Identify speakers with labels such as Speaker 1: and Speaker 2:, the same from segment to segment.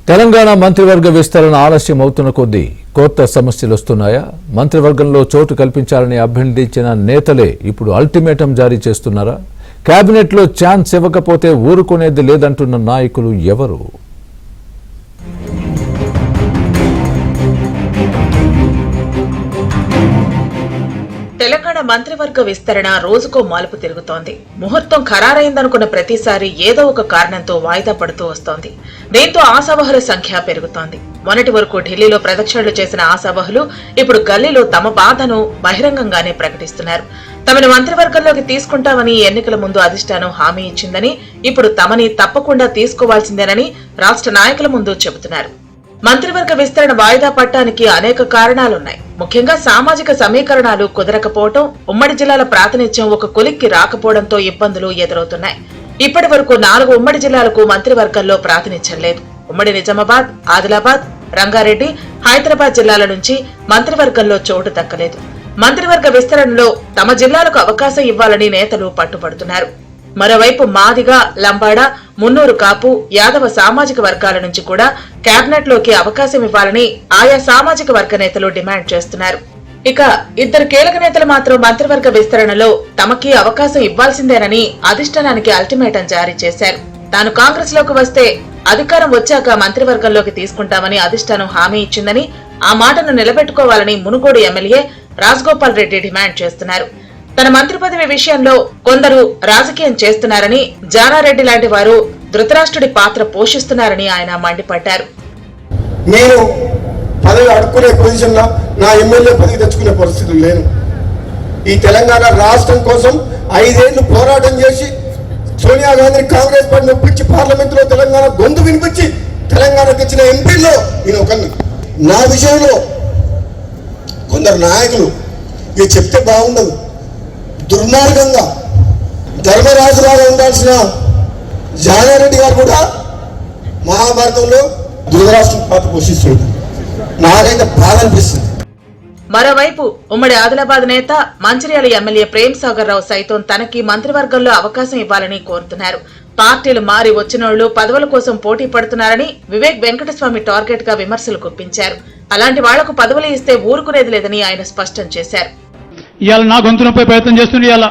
Speaker 1: తెలంగాణ మంత్రివర్గ విస్తరణ ఆలస్యం అవుతున్న కొద్దీ కొత్త సమస్యలు వస్తున్నాయా? మంత్రివర్గంలో చోటు కల్పించాలని అభ్యర్థించిన నేతలే ఇప్పుడు అల్టిమేటం జారీ చేస్తున్నారా? కేబినెట్లో ఛాన్స్ ఇవ్వకపోతే ఊరుకునేది లేదంటున్న నాయకులు ఎవరు?
Speaker 2: తెలంగాణ మంత్రివర్గ విస్తరణ రోజుకో మాలుపు తిరుగుతోంది. ముహూర్తం ఖరారైందనుకున్న ప్రతిసారి ఏదో ఒక కారణంతో వాయిదా పడుతూ వస్తోంది. దీంతో ఆశావహుల సంఖ్య పెరుగుతోంది. మొన్నటి వరకు ఢిల్లీలో ప్రదక్షిణలు చేసిన ఆశావహులు ఇప్పుడు గల్లీలో తమ బాధను బహిరంగంగానే ప్రకటిస్తున్నారు. తమను మంత్రివర్గంలోకి తీసుకుంటామని ఎన్నికల ముందు అధిష్టానం హామీ ఇచ్చిందని, ఇప్పుడు తమని తప్పకుండా తీసుకోవాల్సిందేనని రాష్ట్ర నాయకుల ముందు చెబుతున్నారు. మంత్రివర్గ విస్తరణ వాయిదా పట్టానికి అనేక కారణాలున్నాయి. ముఖ్యంగా సామాజిక సమీకరణాలు కుదరకపోవడం, ఉమ్మడి జిల్లాల ప్రాతినిధ్యం ఒక కొలిక్కి రాకపోవడంతో ఇబ్బందులు ఎదురవుతున్నాయి. ఇప్పటి వరకు 4 ఉమ్మడి జిల్లాలకు మంత్రివర్గంలో ప్రాతినిధ్యం లేదు. ఉమ్మడి నిజామాబాద్, ఆదిలాబాద్, రంగారెడ్డి, హైదరాబాద్ జిల్లాల నుంచి మంత్రివర్గంలో చోటు దక్కలేదు. మంత్రివర్గ విస్తరణలో తమ జిల్లాలకు అవకాశం ఇవ్వాలని నేతలు పట్టుబడుతున్నారు. మరోవైపు మాదిగ, లంబాడ, మున్నూరు కాపు, యాదవ సామాజిక వర్గాల నుంచి కూడా కేబినెట్ లోకి అవకాశం ఇవ్వాలని ఆయా సామాజిక వర్గ నేతలు డిమాండ్ చేస్తున్నారు. ఇక 2 కీలక నేతలు మాత్రం మంత్రివర్గ విస్తరణలో తమకి అవకాశం ఇవ్వాల్సిందేనని అధిష్టానానికి అల్టిమేటం జారీ చేశారు. తాను కాంగ్రెస్ లోకి వస్తే అధికారం వచ్చాక మంత్రివర్గంలోకి తీసుకుంటామని అధిష్టానం హామీ ఇచ్చిందని, ఆ మాటను నిలబెట్టుకోవాలని మునుగోడు ఎమ్మెల్యే రాజగోపాల్ రెడ్డి డిమాండ్ చేస్తున్నారు. తన మంత్రి పదవి విషయంలో కొందరు రాజకీయం చేస్తున్నారని, జానారెడ్డి లాంటి వారు ధృతరాష్ట్రుడి పాత్ర పోషిస్తున్నారని ఆయన మండిపడ్డారు.
Speaker 3: నేను పదవి అడుక్కునే పొజిషన్లో నా ఎమ్మెల్యే పదవి తెచ్చుకునే పరిస్థితులు లేను. ఈ తెలంగాణ రాష్ట్రం కోసం 5 ఏళ్లు పోరాటం చేసి సోనియా గాంధీ కాంగ్రెస్ పార్టీ ఒప్పించి పార్లమెంట్ లో తెలంగాణ గొంతు వినిపించి తెలంగాణ తెచ్చిన ఎంపీల్లో నేను ఒకరిని. నా విషయంలో కొందరు నాయకులు ఇది చెప్తే బాగుండదు, దుర్మార్గంగా ధర్మరాజులాగా ఉండాల్సిన జానారెడ్డి గారు కూడా మహాభారతంలో ధృతరాష్ట్రుడి పాత్ర పోషిస్తుంది. నాకైతే బాధ అనిపిస్తుంది.
Speaker 2: మరోవైపు ఉమ్మడి ఆదిలాబాద్ నేత మంచిర్యాల ఎమ్మెల్యే ప్రేమ్ సాగర్ రావు సైతం తనకి మంత్రివర్గంలో అవకాశం ఇవ్వాలని కోరుతున్నారు. పార్టీలు మారి వచ్చినోళ్లు పదవుల కోసం పోటీ పడుతున్నారని వివేక్ వెంకటస్వామి టార్గెట్ గా విమర్శలు గుప్పించారు. అలాంటి వాళ్లకు పదవులు ఇస్తే ఊరుకునేది లేదని ఆయన స్పష్టం చేశారు.
Speaker 4: ఇవాళ నా గొంతునపై ప్రయత్నం చేస్తుంది. ఇవాళ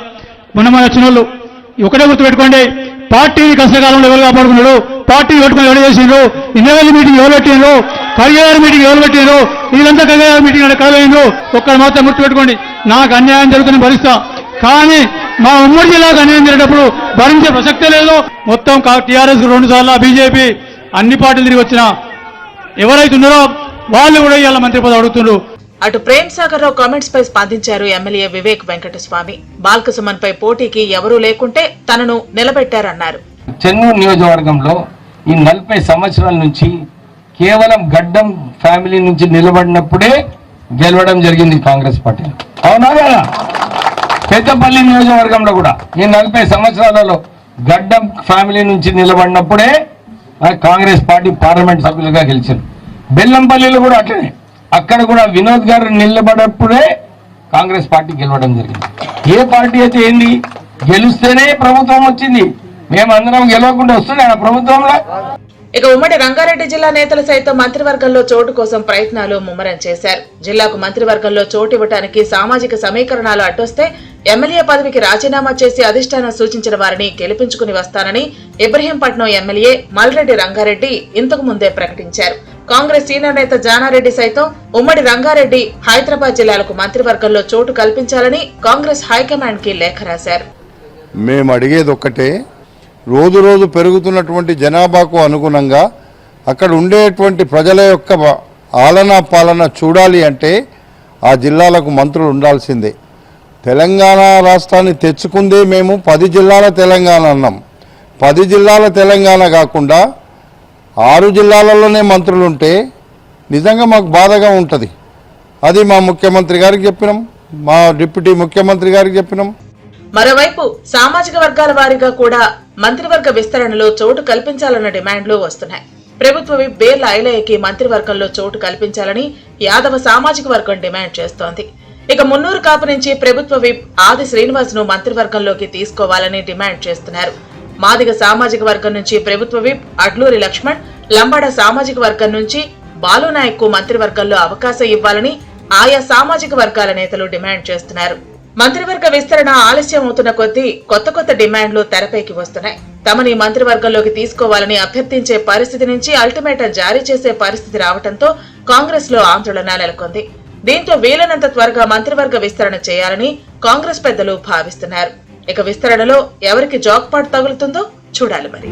Speaker 4: మొన్న వచ్చిన వాళ్ళు ఒకటే గుర్తుపెట్టుకోండి, పార్టీని కష్టకాలంలో ఎవరు కాపాడుకున్నాడు, పార్టీ పెట్టుకుని ఎవరు చేసిండ్రు, ఇన్నోవేల్ మీటింగ్ ఎవరు పెట్టిండ్రు, కరిగారు మీటింగ్ ఎవరు పెట్టిండ్రు, వీళ్ళంతా కరిగారు మీటింగ్ కలవైండ్రు. ఒక్కరు మాత్రం గుర్తుపెట్టుకోండి, నాకు అన్యాయం జరుగుతున్న భరిస్తా, కానీ మా ఉమ్మడి జిల్లాకు అన్యాయం జరిగేటప్పుడు భరించే ప్రసక్తే లేదు. మొత్తం టీఆర్ఎస్ 2 సార్లు, బీజేపీ అన్ని పార్టీలు తిరిగి వచ్చిన ఎవరైతే ఉన్నారో వాళ్ళు కూడా ఇవాళ మంత్రి పదవి అడుగుతున్నారు.
Speaker 2: అటు ప్రేమ్ సాగర్ రావు కామెంట్స్ పై స్పందించారు ఎమ్మెల్యే వివేక్ వెంకటస్వామి. బాల్కసుమన్ పై పోటీకి ఎవరూ లేకుంటే తనను నిలబెట్టారన్నారు.
Speaker 5: చెన్నూరు నియోజకవర్గంలో ఈ 40 సంవత్సరాల నుంచి కేవలం గడ్డం ఫ్యామిలీ నుంచి నిలబడినప్పుడే గెలవడం జరిగింది కాంగ్రెస్ పార్టీ. అవునా కదా? పెద్దపల్లి నియోజకవర్గంలో కూడా ఈ 40 సంవత్సరాలలో గడ్డం ఫ్యామిలీ నుంచి నిలబడినప్పుడే కాంగ్రెస్ పార్టీ పార్లమెంట్ సభ్యులుగా గెలిచారు. బెల్లంపల్లిలో కూడా అట్లనే, అక్కడ కూడా వినోద్ గారు నిలబడప్పుడే కాంగ్రెస్ పార్టీ గెలవడం జరిగింది. ఏ పార్టీ అయితే ఏంది, గెలిస్తేనే ప్రభుత్వం వచ్చింది, మేమందరం గెలవకుండా వస్తుంది ఆ ప్రభుత్వంలో.
Speaker 2: ఇక ఉమ్మడి రంగారెడ్డి జిల్లా నేతలు సైతం మంత్రివర్గంలో చోటు కోసం ప్రయత్నాలు ముమ్మరం చేశారు. జిల్లాకు మంత్రివర్గంలో చోటు ఇవ్వడానికి సామాజిక సమీకరణాలు అడ్డొస్తే ఎమ్మెల్యే పదవికి రాజీనామా చేసి అధిష్టానం సూచించిన వారిని గెలిపించుకుని వస్తానని ఇబ్రహీంపట్నం ఎమ్మెల్యే మల్రెడ్డి రంగారెడ్డి ఇంతకు ముందే ప్రకటించారు. కాంగ్రెస్ సీనియర్ నేత జానారెడ్డి సైతం ఉమ్మడి రంగారెడ్డి, హైదరాబాద్ జిల్లాలకు మంత్రివర్గంలో చోటు కల్పించాలని కాంగ్రెస్ హైకమాండ్ కి లేఖ రాశారు.
Speaker 6: మేము అడిగేది ఒక్కటే, రోజు రోజు పెరుగుతున్నటువంటి జనాభాకు అనుగుణంగా అక్కడ ఉండేటువంటి ప్రజల యొక్క ఆలనా పాలన చూడాలి అంటే ఆ జిల్లాలకు మంత్రులు ఉండాల్సిందే. తెలంగాణ రాష్ట్రాన్ని తెచ్చుకుందే మేము 10 జిల్లాల తెలంగాణ అన్నాం. 10 జిల్లాల తెలంగాణ కాకుండా 6 జిల్లాలలోనే మంత్రులు ఉంటే నిజంగా మాకు బాధగా ఉంటుంది. అది మా ముఖ్యమంత్రి గారికి చెప్పినాం, మా డిప్యూటీ ముఖ్యమంత్రి గారికి చెప్పినాం.
Speaker 2: మరోవైపు సామాజిక వర్గాల వారీగా కూడా మంత్రివర్గ విస్తరణలో చోటు కల్పించాలన్న డిమాండ్లు వస్తున్నాయి. ప్రభుత్వ విప్ బేర్ల ఐలయ్యకి మంత్రివర్గంలో చోటు కల్పించాలని యాదవ సామాజిక వర్గం డిమాండ్ చేస్తోంది. ఇక మున్నూరు కాపు నుంచి ప్రభుత్వ విప్ ఆది శ్రీనివాస్ ను మంత్రివర్గంలోకి తీసుకోవాలని డిమాండ్ చేస్తున్నారు. మాదిగ సామాజిక వర్గం నుంచి ప్రభుత్వ విప్ అడ్లూరి లక్ష్మణ్, లంబాడ సామాజిక వర్గం నుంచి బాలునాయక్ కు మంత్రివర్గంలో అవకాశం ఇవ్వాలని ఆయా సామాజిక వర్గాల నేతలు డిమాండ్ చేస్తున్నారు. మంత్రివర్గ విస్తరణ ఆలస్యం అవుతున్న కొద్దీ కొత్త డిమాండ్లు తెరపైకి వస్తున్నాయి. తమని మంత్రివర్గంలోకి తీసుకోవాలని అభ్యర్థించే పరిస్థితి నుంచి అల్టిమేటం జారీ చేసే పరిస్థితి రావడంతో కాంగ్రెస్ లో ఆందోళన నెలకొంది. దీంతో వీలైనంత త్వరగా మంత్రివర్గ విస్తరణ చేయాలని కాంగ్రెస్ పెద్దలు భావిస్తున్నారు. ఇక విస్తరణలో ఎవరికి జాక్పాట్ తగులుతుందో చూడాలి మరి.